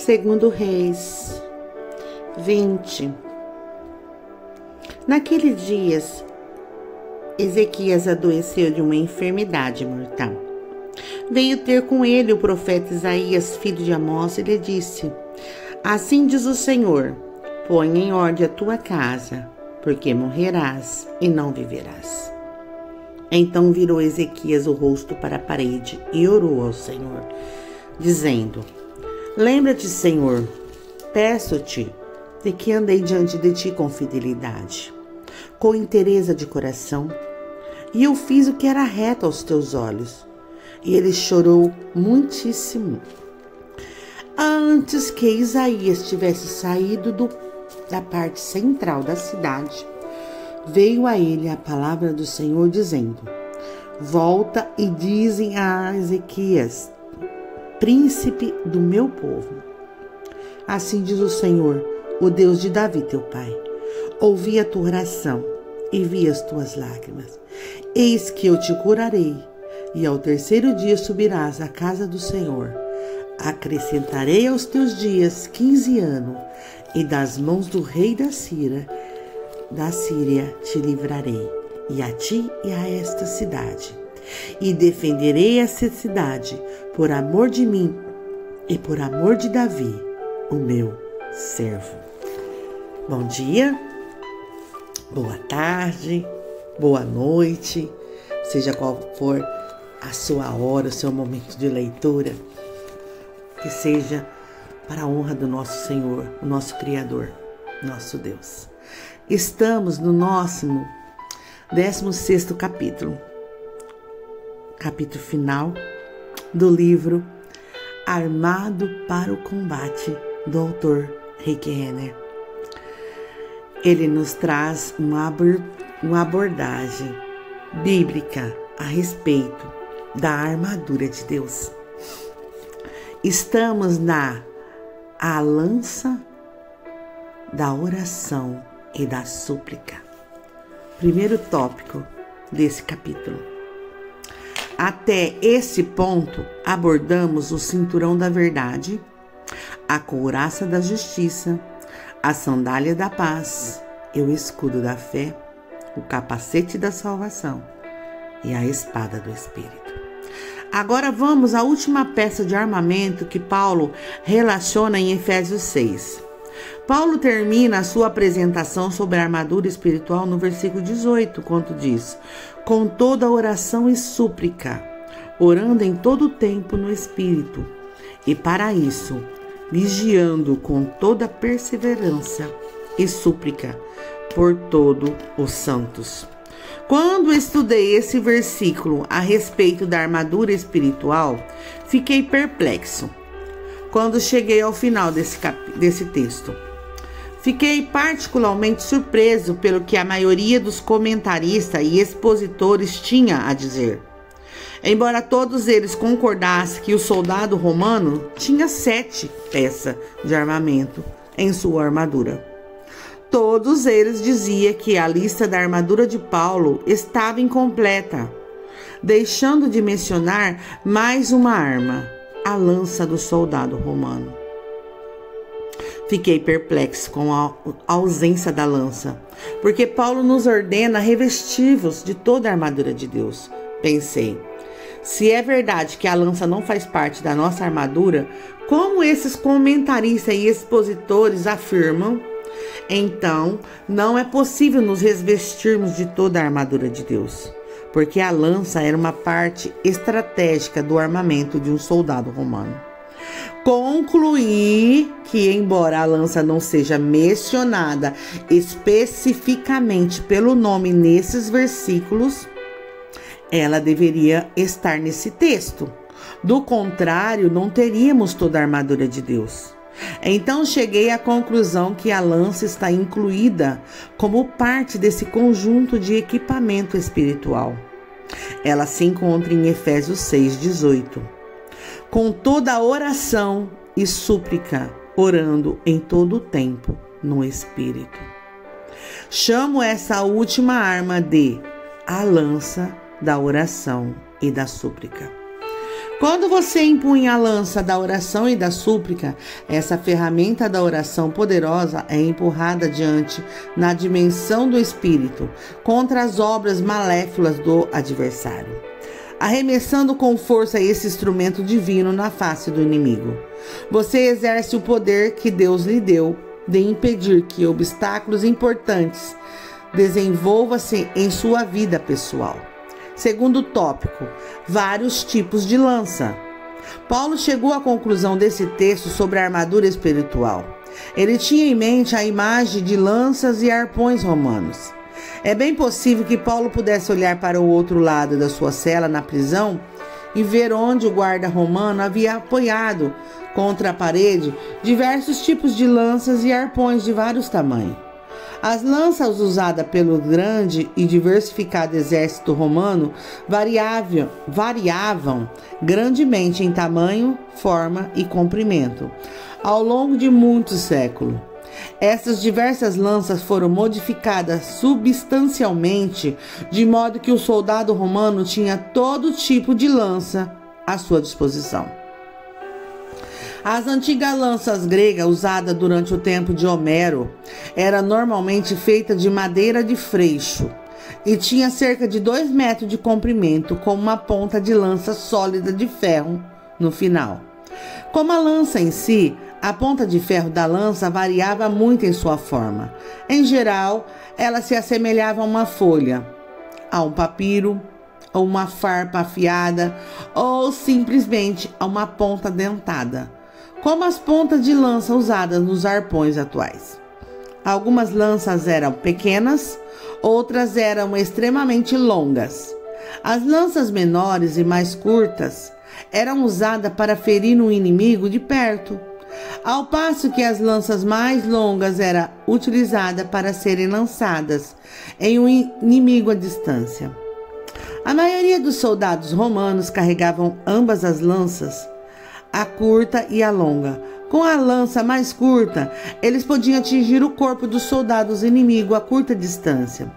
Segundo Reis 20. Naqueles dias, Ezequias adoeceu de uma enfermidade mortal. Veio ter com ele o profeta Isaías, filho de Amós, e lhe disse: Assim diz o Senhor, põe em ordem a tua casa, porque morrerás e não viverás. Então virou Ezequias o rosto para a parede e orou ao Senhor, dizendo: Lembra-te, Senhor, peço-te, de que andei diante de ti com fidelidade, com inteireza de coração, e eu fiz o que era reto aos teus olhos. E ele chorou muitíssimo. Antes que Isaías tivesse saído da parte central da cidade, veio a ele a palavra do Senhor, dizendo: Volta e dizem a Ezequias, príncipe do meu povo. Assim diz o Senhor, o Deus de Davi, teu pai: ouvi a tua oração e vi as tuas lágrimas. Eis que eu te curarei, e ao terceiro dia subirás à casa do Senhor. Acrescentarei aos teus dias 15 anos, e das mãos do rei da Síria te livrarei, e a ti e a esta cidade. E defenderei essa cidade por amor de mim e por amor de Davi, o meu servo. Bom dia, boa tarde, boa noite, seja qual for a sua hora, o seu momento de leitura, que seja para a honra do nosso Senhor, o nosso Criador, nosso Deus. Estamos no nosso 16º capítulo final do livro Armado para o Combate, do autor Rick Renner. Ele nos traz uma abordagem bíblica a respeito da armadura de Deus. Estamos a lança da oração e da súplica. Primeiro tópico desse capítulo. Até esse ponto, abordamos o cinturão da verdade, a couraça da justiça, a sandália da paz e o escudo da fé, o capacete da salvação e a espada do Espírito. Agora vamos à última peça de armamento que Paulo relaciona em Efésios 6. Paulo termina a sua apresentação sobre a armadura espiritual no versículo 18, quando diz: com toda oração e súplica, orando em todo o tempo no Espírito, e para isso, vigiando com toda perseverança e súplica por todos os santos. Quando estudei esse versículo a respeito da armadura espiritual, fiquei perplexo. Quando cheguei ao final desse texto, fiquei particularmente surpreso pelo que a maioria dos comentaristas e expositores tinha a dizer. Embora todos eles concordassem que o soldado romano tinha 7 peças de armamento em sua armadura, todos eles diziam que a lista da armadura de Paulo estava incompleta, deixando de mencionar mais uma arma, a lança do soldado romano. Fiquei perplexo com a ausência da lança, porque Paulo nos ordena revestir-vos de toda a armadura de Deus. Pensei, se é verdade que a lança não faz parte da nossa armadura, como esses comentaristas e expositores afirmam, então não é possível nos revestirmos de toda a armadura de Deus, porque a lança era uma parte estratégica do armamento de um soldado romano. Concluí que, embora a lança não seja mencionada especificamente pelo nome nesses versículos, ela deveria estar nesse texto. Do contrário, não teríamos toda a armadura de Deus. Então cheguei à conclusão que a lança está incluída como parte desse conjunto de equipamento espiritual. Ela se encontra em Efésios 6:18. Com toda oração e súplica, orando em todo o tempo no Espírito. Chamo essa última arma de a lança da oração e da súplica. Quando você empunha a lança da oração e da súplica, essa ferramenta da oração poderosa é empurrada adiante na dimensão do espírito contra as obras maléfilas do adversário, arremessando com força esse instrumento divino na face do inimigo. Você exerce o poder que Deus lhe deu de impedir que obstáculos importantes desenvolvam-se em sua vida pessoal. Segundo tópico, vários tipos de lança. Paulo chegou à conclusão desse texto sobre a armadura espiritual. Ele tinha em mente a imagem de lanças e arpões romanos. É bem possível que Paulo pudesse olhar para o outro lado da sua cela na prisão e ver onde o guarda romano havia apoiado contra a parede diversos tipos de lanças e arpões de vários tamanhos. As lanças usadas pelo grande e diversificado exército romano variavam grandemente em tamanho, forma e comprimento ao longo de muitos séculos. Essas diversas lanças foram modificadas substancialmente, de modo que o soldado romano tinha todo tipo de lança à sua disposição. As antigas lanças gregas usadas durante o tempo de Homero eram normalmente feitas de madeira de freixo e tinha cerca de 2 metros de comprimento, com uma ponta de lança sólida de ferro no final. Como a lança em si, a ponta de ferro da lança variava muito em sua forma. Em geral, ela se assemelhava a uma folha, a um papiro, a uma farpa afiada ou simplesmente a uma ponta dentada, como as pontas de lança usadas nos arpões atuais. Algumas lanças eram pequenas, outras eram extremamente longas. As lanças menores e mais curtas eram usadas para ferir um inimigo de perto, ao passo que as lanças mais longas eram utilizadas para serem lançadas em um inimigo à distância. A maioria dos soldados romanos carregavam ambas as lanças, a curta e a longa. Com a lança mais curta, eles podiam atingir o corpo dos soldados inimigos a curta distância.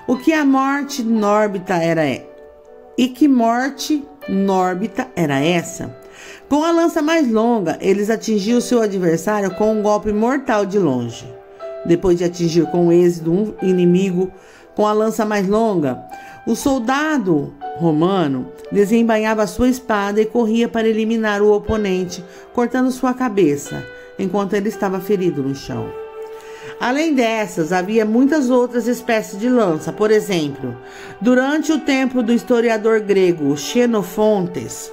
O que a morte nórbita era essa? Com a lança mais longa, eles atingiam seu adversário com um golpe mortal de longe. Depois de atingir com êxito um inimigo com a lança mais longa, o soldado romano desembainhava sua espada e corria para eliminar o oponente, cortando sua cabeça, enquanto ele estava ferido no chão. Além dessas, havia muitas outras espécies de lança. Por exemplo, durante o tempo do historiador grego Xenofontes,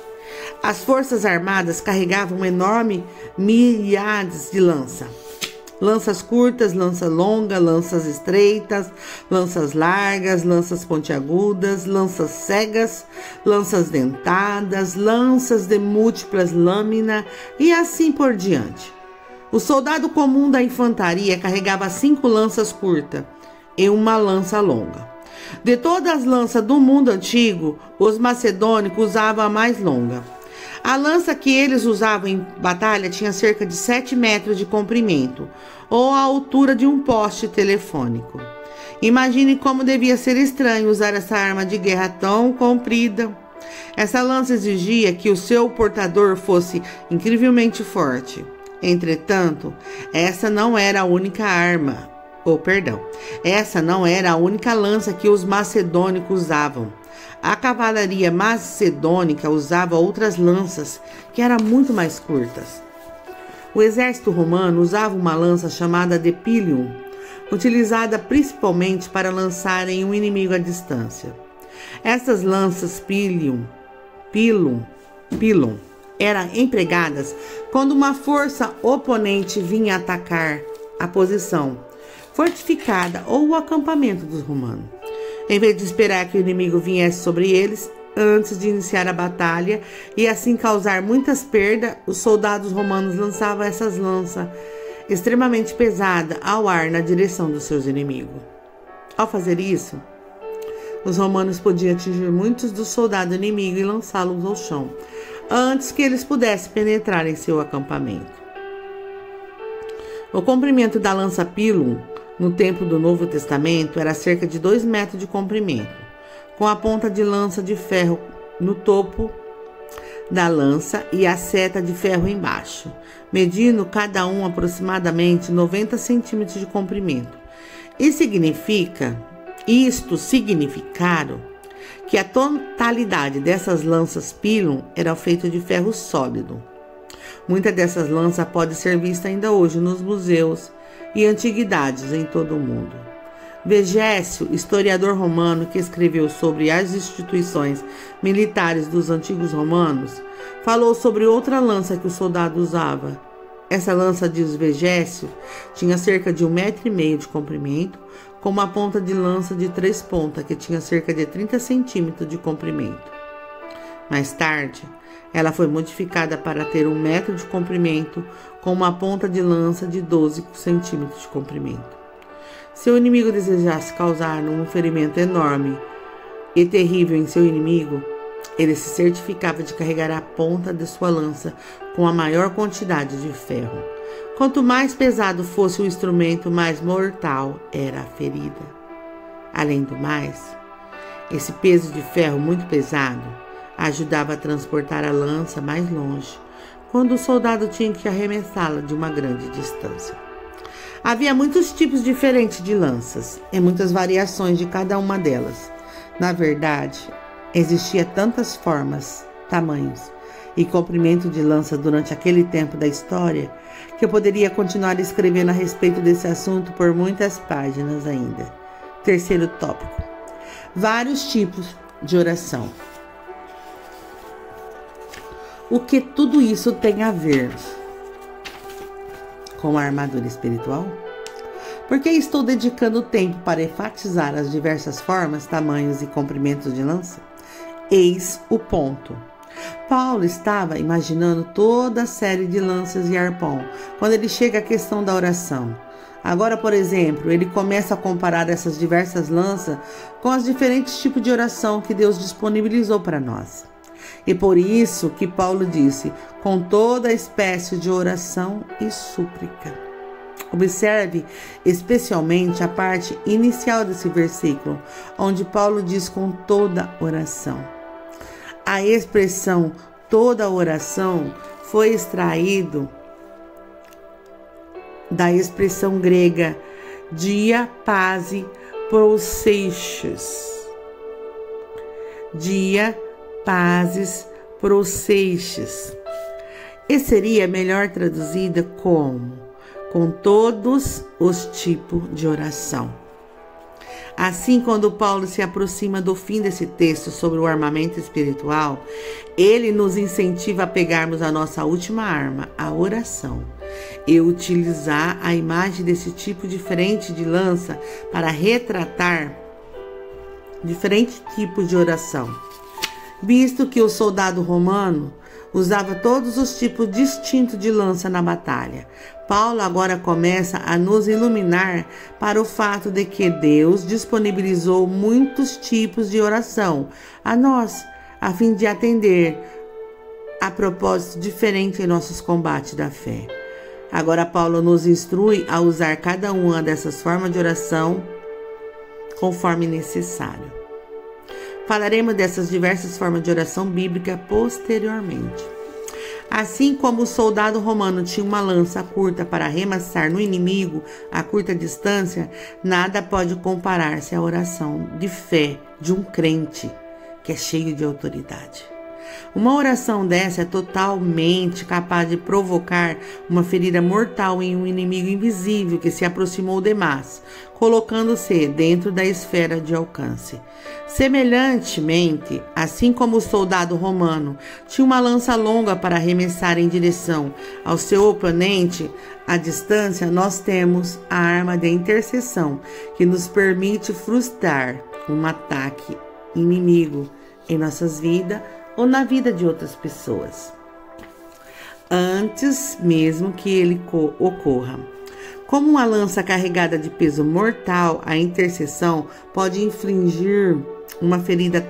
as forças armadas carregavam enormes milhares de lanças. Lanças curtas, lanças longas, lanças estreitas, lanças largas, lanças pontiagudas, lanças cegas, lanças dentadas, lanças de múltiplas lâminas e assim por diante. O soldado comum da infantaria carregava 5 lanças curtas e uma lança longa. De todas as lanças do mundo antigo, os macedônicos usavam a mais longa. A lança que eles usavam em batalha tinha cerca de 7 metros de comprimento, ou a altura de um poste telefônico. Imagine como devia ser estranho usar essa arma de guerra tão comprida. Essa lança exigia que o seu portador fosse incrivelmente forte. Entretanto, essa não era a única lança que os macedônicos usavam. A cavalaria macedônica usava outras lanças que eram muito mais curtas. O exército romano usava uma lança chamada de pilum, utilizada principalmente para lançar em um inimigo à distância. Essas lanças pilum eram empregadas quando uma força oponente vinha atacar a posição fortificada ou o acampamento dos romanos. Em vez de esperar que o inimigo viesse sobre eles antes de iniciar a batalha e assim causar muitas perdas, os soldados romanos lançavam essas lanças extremamente pesadas ao ar na direção dos seus inimigos. Ao fazer isso, os romanos podiam atingir muitos dos soldados inimigos e lançá-los ao chão, antes que eles pudessem penetrar em seu acampamento. O comprimento da lança pilum no tempo do Novo Testamento era cerca de 2 metros de comprimento, com a ponta de lança de ferro no topo da lança e a seta de ferro embaixo, medindo cada um aproximadamente 90 centímetros de comprimento. Isto significaram que a totalidade dessas lanças pilum era feita de ferro sólido. Muitas dessas lanças podem ser vistas ainda hoje nos museus e antiguidades em todo o mundo. Vegésio, historiador romano que escreveu sobre as instituições militares dos antigos romanos, falou sobre outra lança que o soldado usava. Essa lança, diz Vegésio, tinha cerca de 1,5 metro de comprimento, com uma ponta de lança de 3 pontas, que tinha cerca de 30 centímetros de comprimento. Mais tarde, ela foi modificada para ter 1 metro de comprimento, com uma ponta de lança de 12 centímetros de comprimento. Se o inimigo desejasse causar um ferimento enorme e terrível em seu inimigo, ele se certificava de carregar a ponta de sua lança com a maior quantidade de ferro. Quanto mais pesado fosse o instrumento, mais mortal era a ferida. Além do mais, esse peso de ferro muito pesado ajudava a transportar a lança mais longe, quando o soldado tinha que arremessá-la de uma grande distância. Havia muitos tipos diferentes de lanças e muitas variações de cada uma delas. Na verdade, existia tantas formas, tamanhos e comprimento de lança durante aquele tempo da história que eu poderia continuar escrevendo a respeito desse assunto por muitas páginas ainda. Terceiro tópico: vários tipos de oração. O que tudo isso tem a ver com a armadura espiritual? Por que estou dedicando tempo para enfatizar as diversas formas, tamanhos e comprimentos de lança? Eis o ponto. Paulo estava imaginando toda a série de lanças e arpão quando ele chega à questão da oração. Agora, por exemplo, ele começa a comparar essas diversas lanças com os diferentes tipos de oração que Deus disponibilizou para nós. E por isso que Paulo disse, com toda espécie de oração e súplica. Observe especialmente a parte inicial desse versículo, onde Paulo diz com toda oração. A expressão toda oração foi extraído da expressão grega diapase proseixes. Diapazes proseixes. E seria melhor traduzida como com todos os tipos de oração. Assim, quando Paulo se aproxima do fim desse texto sobre o armamento espiritual, ele nos incentiva a pegarmos a nossa última arma, a oração, e utilizar a imagem desse tipo diferente de lança para retratar diferentes tipos de oração. Visto que o soldado romano usava todos os tipos distintos de lança na batalha, Paulo agora começa a nos iluminar para o fato de que Deus disponibilizou muitos tipos de oração a nós, a fim de atender a propósitos diferentes em nossos combates da fé. Agora Paulo nos instrui a usar cada uma dessas formas de oração conforme necessário. Falaremos dessas diversas formas de oração bíblica posteriormente. Assim como o soldado romano tinha uma lança curta para arremessar no inimigo a curta distância, nada pode comparar-se à oração de fé de um crente que é cheio de autoridade. Uma oração dessa é totalmente capaz de provocar uma ferida mortal em um inimigo invisível que se aproximou demais, colocando-se dentro da esfera de alcance. Semelhantemente, assim como o soldado romano tinha uma lança longa para arremessar em direção ao seu oponente à distância, nós temos a arma de intercessão que nos permite frustrar um ataque inimigo em nossas vidas ou na vida de outras pessoas, antes mesmo que ele ocorra. Como uma lança carregada de peso mortal, a intercessão pode infligir uma ferida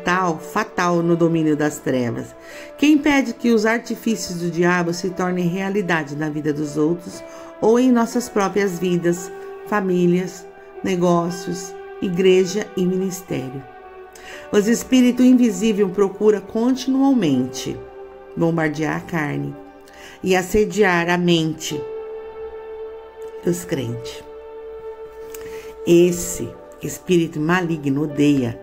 fatal no domínio das trevas, que impede que os artifícios do diabo se tornem realidade na vida dos outros ou em nossas próprias vidas, famílias, negócios, igreja e ministério. Os espíritos invisíveis procuram continuamente bombardear a carne e assediar a mente dos crentes. Esse espírito maligno odeia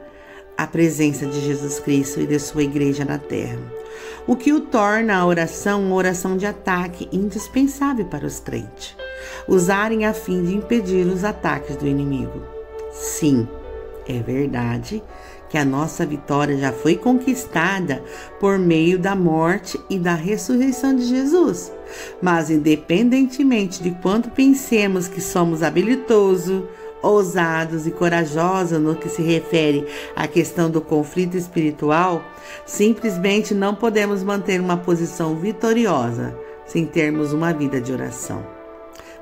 a presença de Jesus Cristo e de sua igreja na terra, o que o torna a oração uma oração de ataque indispensável para os crentes usarem a fim de impedir os ataques do inimigo. Sim, é verdade que a nossa vitória já foi conquistada por meio da morte e da ressurreição de Jesus. Mas independentemente de quanto pensemos que somos habilidosos, ousados e corajosos no que se refere à questão do conflito espiritual, simplesmente não podemos manter uma posição vitoriosa sem termos uma vida de oração.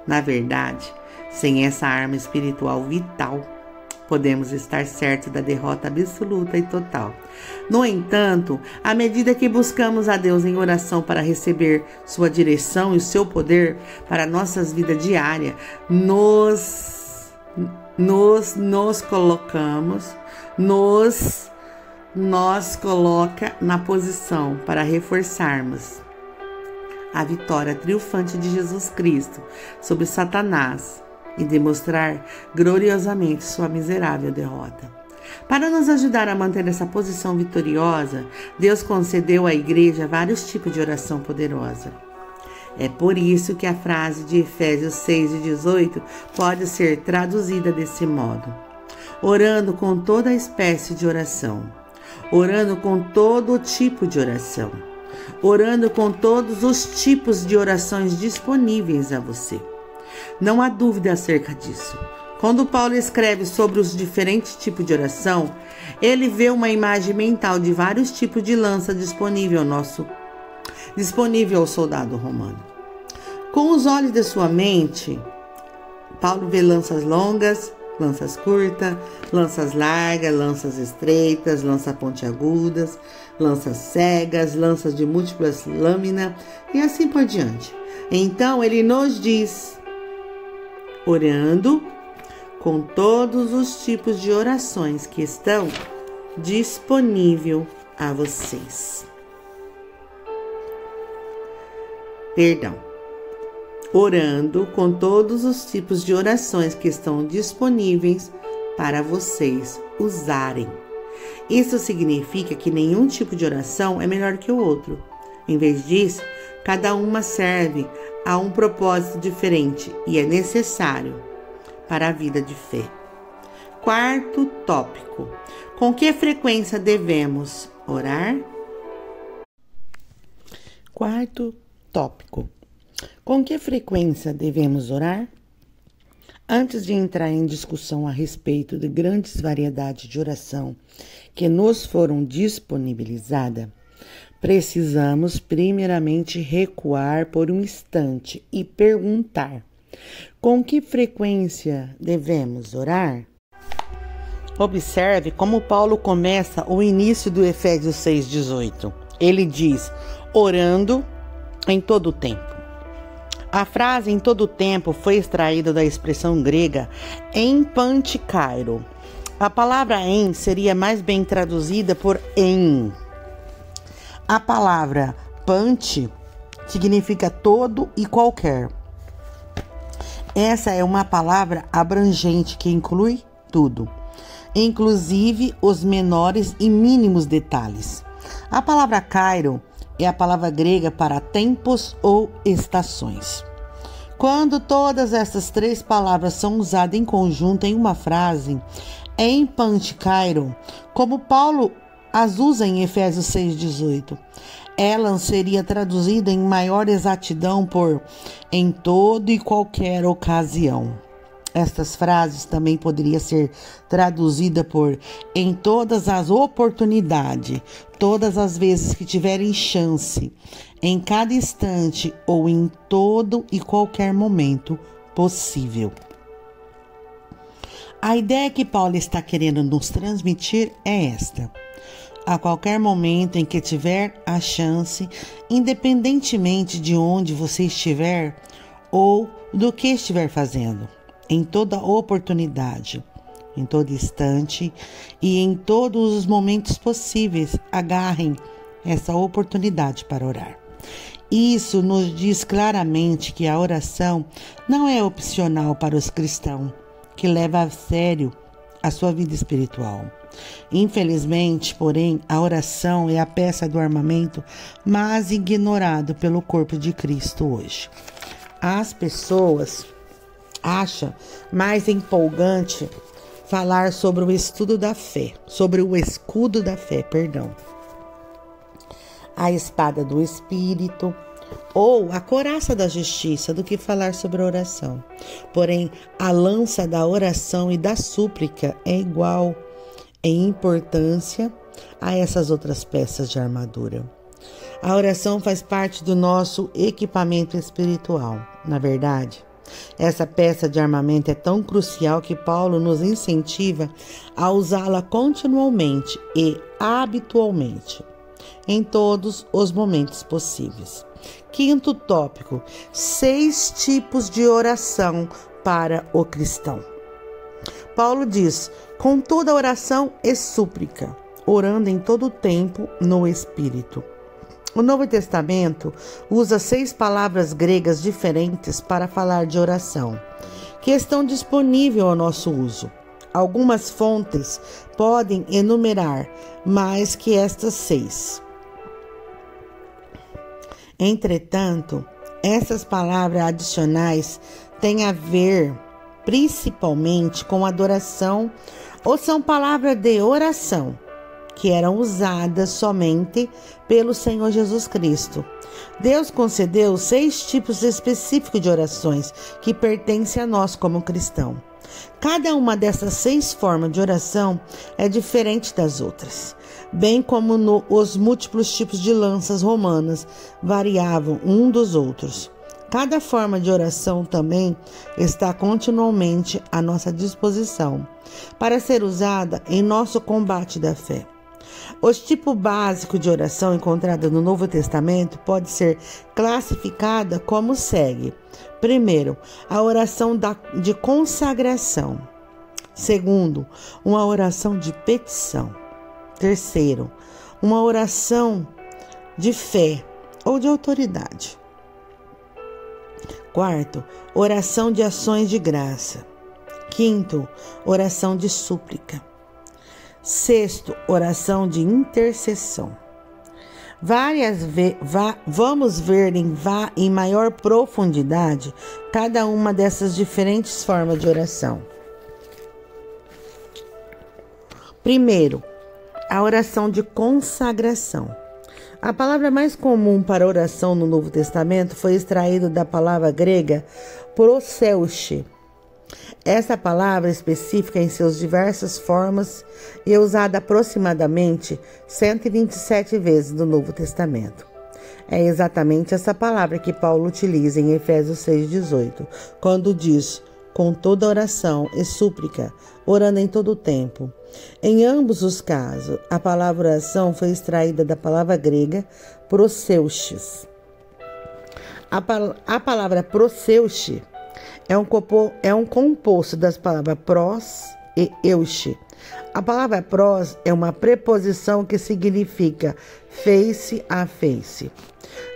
Na verdade, sem essa arma espiritual vital, podemos estar certos da derrota absoluta e total. No entanto, à medida que buscamos a Deus em oração para receber sua direção e o seu poder para nossas vidas diárias, nos coloca na posição para reforçarmos a vitória triunfante de Jesus Cristo sobre Satanás e demonstrar gloriosamente sua miserável derrota. Para nos ajudar a manter essa posição vitoriosa, Deus concedeu à igreja vários tipos de oração poderosa. É por isso que a frase de Efésios 6:18 pode ser traduzida desse modo: orando com toda espécie de oração, orando com todo tipo de oração, orando com todos os tipos de orações disponíveis a você. Não há dúvida acerca disso. Quando Paulo escreve sobre os diferentes tipos de oração, ele vê uma imagem mental de vários tipos de lança disponível ao soldado romano. Com os olhos de sua mente, Paulo vê lanças longas, lanças curtas, lanças largas, lanças estreitas, lanças pontiagudas, lanças cegas, lanças de múltiplas lâminas e assim por diante. Então ele nos diz: orando com todos os tipos de orações que estão disponíveis a vocês. Orando com todos os tipos de orações que estão disponíveis para vocês usarem. Isso significa que nenhum tipo de oração é melhor que o outro. Em vez disso, cada uma serve a um propósito diferente e é necessário para a vida de fé. Quarto tópico: com que frequência devemos orar? Quarto tópico: com que frequência devemos orar? Antes de entrar em discussão a respeito de grandes variedades de oração que nos foram disponibilizadas, precisamos primeiramente recuar por um instante e perguntar: com que frequência devemos orar? Observe como Paulo começa o início do Efésios 6:18. Ele diz: orando em todo o tempo. A frase em todo o tempo foi extraída da expressão grega empantikairo. A palavra em seria mais bem traduzida por em. A palavra pante significa todo e qualquer. Essa é uma palavra abrangente que inclui tudo, inclusive os menores e mínimos detalhes. A palavra kairo é a palavra grega para tempos ou estações. Quando todas essas três palavras são usadas em conjunto em uma frase, empantikairo, como Paulo as usa em Efésios 6:18, ela seria traduzida em maior exatidão por em toda e qualquer ocasião. Estas frases também poderiam ser traduzidas por em todas as oportunidades, todas as vezes que tiverem chance, em cada instante ou em todo e qualquer momento possível. A ideia que Paulo está querendo nos transmitir é esta: a qualquer momento em que tiver a chance, independentemente de onde você estiver ou do que estiver fazendo, em toda oportunidade, em todo instante e em todos os momentos possíveis, agarrem essa oportunidade para orar. Isso nos diz claramente que a oração não é opcional para os cristãos que levam a sério a sua vida espiritual. Infelizmente, porém, a oração é a peça do armamento mais ignorado pelo corpo de Cristo hoje. As pessoas acham mais empolgante falar sobre o escudo da fé, a espada do Espírito ou a couraça da justiça do que falar sobre a oração. Porém, a lança da oração e da súplica é igual em importância a essas outras peças de armadura. A oração faz parte do nosso equipamento espiritual. Na verdade, essa peça de armamento é tão crucial que Paulo nos incentiva a usá-la continuamente e habitualmente, em todos os momentos possíveis. Quinto tópico: 6 tipos de oração para o cristão. Paulo diz: com toda oração e súplica, orando em todo o tempo no Espírito. O Novo Testamento usa 6 palavras gregas diferentes para falar de oração, que estão disponíveis ao nosso uso. Algumas fontes podem enumerar mais que estas 6. Entretanto, essas palavras adicionais têm a ver principalmente com adoração ou são palavras de oração que eram usadas somente pelo Senhor Jesus Cristo. Deus concedeu 6 tipos específicos de orações que pertencem a nós como cristãos. Cada uma dessas 6 formas de oração é diferente das outras, bem como os múltiplos tipos de lanças romanas variavam um dos outros. Cada forma de oração também está continuamente à nossa disposição para ser usada em nosso combate da fé. Os tipos básicos de oração encontrados no Novo Testamento pode ser classificada como segue. Primeiro, a oração de consagração. Segundo, uma oração de petição. Terceiro, uma oração de fé ou de autoridade. Quarto, oração de ações de graça. Quinto, oração de súplica. Sexto, oração de intercessão. Vamos ver em maior profundidade cada uma dessas diferentes formas de oração. Primeiro, a oração de consagração. A palavra mais comum para oração no Novo Testamento foi extraída da palavra grega proseuche. Essa palavra específica em suas diversas formas é usada aproximadamente 127 vezes no Novo Testamento. É exatamente essa palavra que Paulo utiliza em Efésios 6,18, quando diz: com toda oração e súplica, orando em todo o tempo. Em ambos os casos, a palavra oração foi extraída da palavra grega proseuches. A palavra proseuche é um composto das palavras pros e euche. A palavra pros é uma preposição que significa face a face.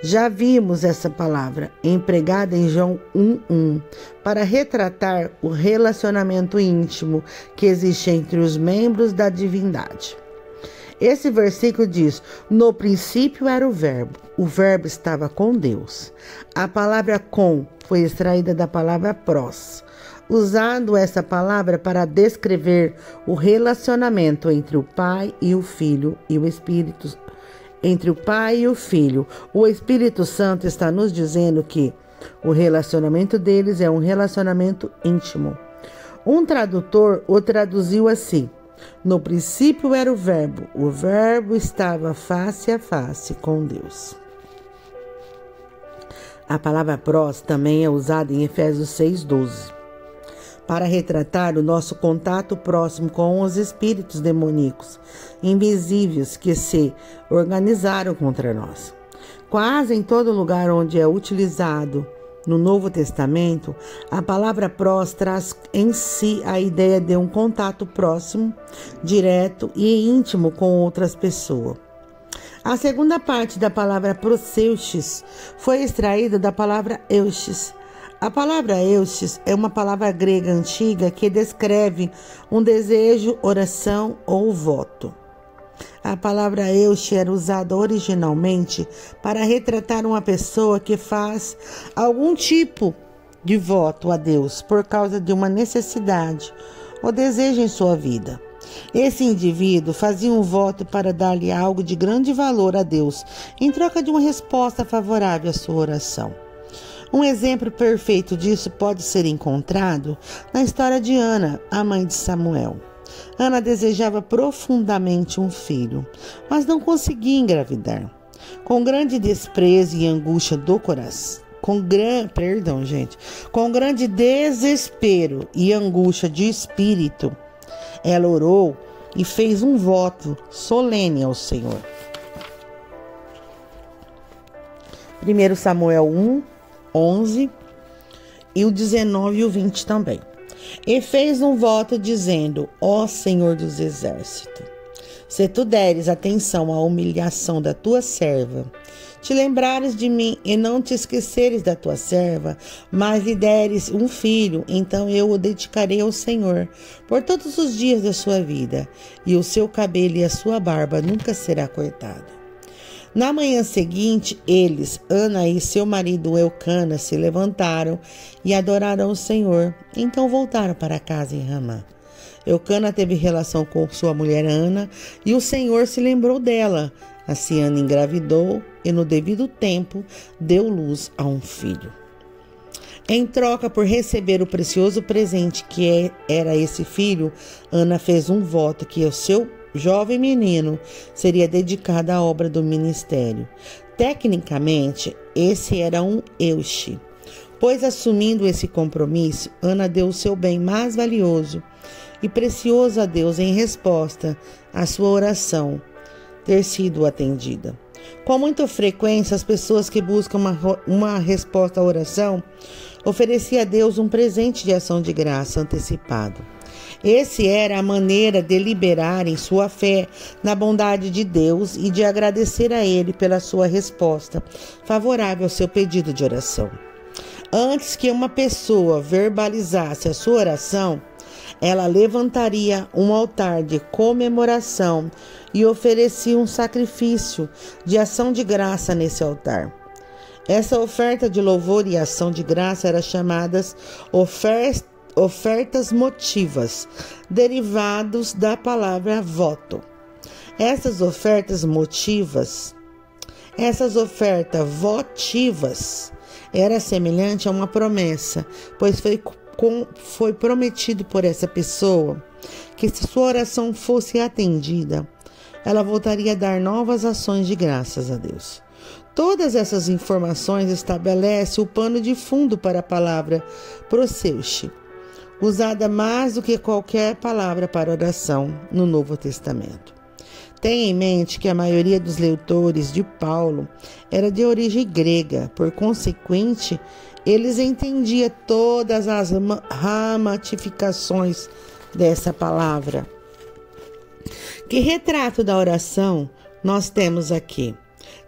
Já vimos essa palavra empregada em João 1:1 para retratar o relacionamento íntimo que existe entre os membros da divindade. Esse versículo diz: no princípio era o verbo estava com Deus. A palavra com foi extraída da palavra pros, usando essa palavra para descrever o relacionamento entre o Pai e o Filho e o Espírito. Entre o Pai e o Filho, o Espírito Santo está nos dizendo que o relacionamento deles é um relacionamento íntimo. Um tradutor o traduziu assim: no princípio era o verbo estava face a face com Deus. A palavra pros também é usada em Efésios 6:12, para retratar o nosso contato próximo com os espíritos demoníacos invisíveis que se organizaram contra nós. Quase em todo lugar onde é utilizado no Novo Testamento, a palavra pros traz em si a ideia de um contato próximo, direto e íntimo com outras pessoas. A segunda parte da palavra proseuches foi extraída da palavra euxis. A palavra euxis é uma palavra grega antiga que descreve um desejo, oração ou voto. A palavra euxi era usada originalmente para retratar uma pessoa que faz algum tipo de voto a Deus por causa de uma necessidade ou desejo em sua vida. Esse indivíduo fazia um voto para dar-lhe algo de grande valor a Deus em troca de uma resposta favorável à sua oração. Um exemplo perfeito disso pode ser encontrado na história de Ana, a mãe de Samuel. Ana desejava profundamente um filho, mas não conseguia engravidar. Com grande desprezo e angústia do coração, com grande desespero e angústia de espírito, ela orou e fez um voto solene ao Senhor. 1 Samuel 1:11 e o 19 e o 20 também. E fez um voto dizendo: ó Senhor dos exércitos, se tu deres atenção à humilhação da tua serva, te lembrares de mim e não te esqueceres da tua serva, mas lhe deres um filho, então eu o dedicarei ao Senhor por todos os dias da sua vida, e o seu cabelo e a sua barba nunca será cortado. Na manhã seguinte, eles, Ana e seu marido Eucana, se levantaram e adoraram o Senhor. Então voltaram para casa em Ramá. Eucana teve relação com sua mulher Ana e o Senhor se lembrou dela. Assim Ana engravidou e no devido tempo deu luz a um filho. Em troca por receber o precioso presente que era esse filho, Ana fez um voto que o seu jovem menino seria dedicado à obra do ministério. Tecnicamente, esse era um euxi, pois assumindo esse compromisso, Ana deu o seu bem mais valioso e precioso a Deus em resposta à sua oração ter sido atendida. Com muita frequência, as pessoas que buscam uma resposta à oração ofereciam a Deus um presente de ação de graça antecipado. Essa era a maneira de liberarem sua fé na bondade de Deus e de agradecer a Ele pela sua resposta favorável ao seu pedido de oração. Antes que uma pessoa verbalizasse a sua oração, ela levantaria um altar de comemoração e oferecia um sacrifício de ação de graça nesse altar. Essa oferta de louvor e ação de graça era chamada ofertas motivas, derivados da palavra voto. Essas ofertas votivas, era semelhante a uma promessa, pois foi prometido por essa pessoa que se sua oração fosse atendida, ela voltaria a dar novas ações de graças a Deus. Todas essas informações estabelecem o pano de fundo para a palavra proseuche, usada mais do que qualquer palavra para oração no Novo Testamento. Tenha em mente que a maioria dos leitores de Paulo era de origem grega, por consequente, eles entendiam todas as ramificações dessa palavra. Que retrato da oração nós temos aqui?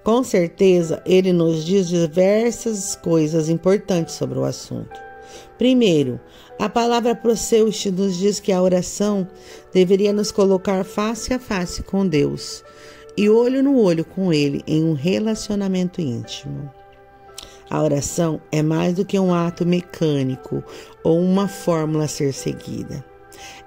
Com certeza, ele nos diz diversas coisas importantes sobre o assunto. Primeiro, a palavra proseuche nos diz que a oração deveria nos colocar face a face com Deus e olho no olho com Ele em um relacionamento íntimo. A oração é mais do que um ato mecânico ou uma fórmula a ser seguida.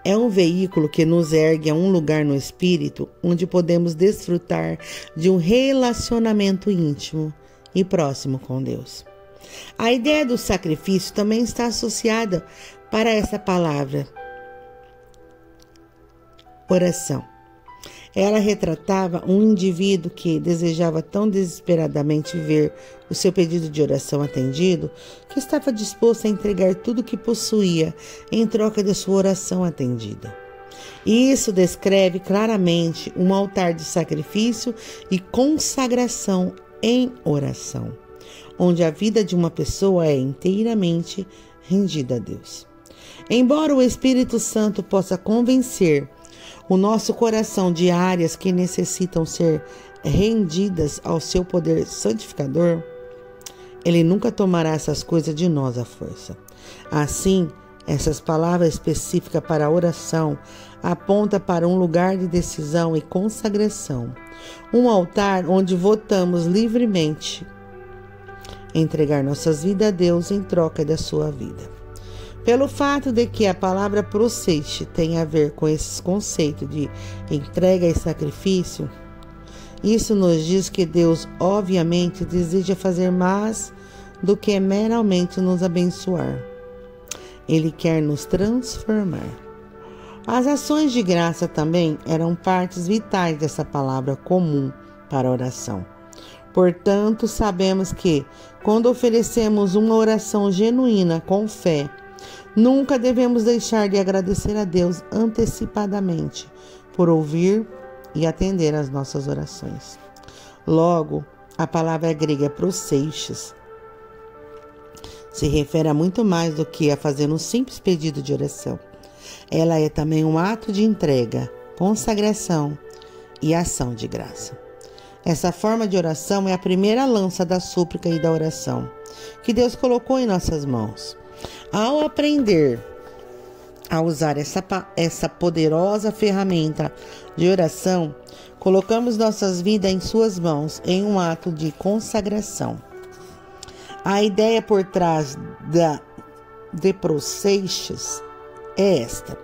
É um veículo que nos ergue a um lugar no espírito onde podemos desfrutar de um relacionamento íntimo e próximo com Deus. A ideia do sacrifício também está associada para essa palavra, oração. Ela retratava um indivíduo que desejava tão desesperadamente ver o seu pedido de oração atendido que estava disposto a entregar tudo o que possuía em troca de sua oração atendida. E isso descreve claramente um altar de sacrifício e consagração em oração, onde a vida de uma pessoa é inteiramente rendida a Deus. Embora o Espírito Santo possa convencer o nosso coração de áreas que necessitam ser rendidas ao seu poder santificador, Ele nunca tomará essas coisas de nós à força. Assim, essas palavras específicas para a oração apontam para um lugar de decisão e consagração, um altar onde votamos livremente entregar nossas vidas a Deus em troca da sua vida. Pelo fato de que a palavra proseite tem a ver com esse conceito de entrega e sacrifício, isso nos diz que Deus, obviamente, deseja fazer mais do que meramente nos abençoar. Ele quer nos transformar. As ações de graça também eram partes vitais dessa palavra comum para a oração. Portanto, sabemos que, quando oferecemos uma oração genuína com fé, nunca devemos deixar de agradecer a Deus antecipadamente por ouvir e atender às nossas orações. Logo, a palavra grega proseites se refere a muito mais do que a fazer um simples pedido de oração. Ela é também um ato de entrega, consagração e ação de graça. Essa forma de oração é a primeira lança da súplica e da oração que Deus colocou em nossas mãos. Ao aprender a usar essa poderosa ferramenta de oração, colocamos nossas vidas em suas mãos em um ato de consagração. A ideia por trás de proseites é esta: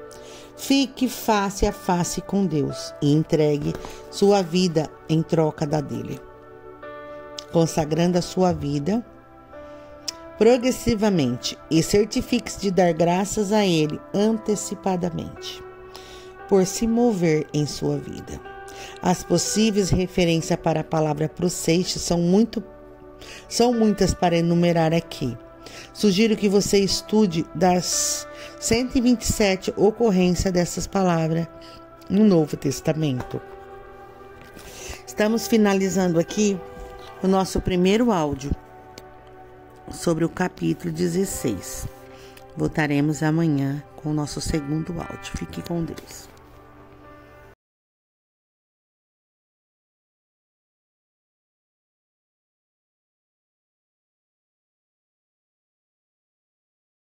fique face a face com Deus e entregue sua vida em troca da dele, consagrando a sua vida progressivamente e certifique-se de dar graças a Ele antecipadamente por se mover em sua vida. As possíveis referências para a palavra proseites são muitas para enumerar aqui. Sugiro que você estude das 127 ocorrências dessas palavras no Novo Testamento. Estamos finalizando aqui o nosso primeiro áudio sobre o capítulo 16. Voltaremos amanhã com o nosso segundo áudio. Fique com Deus.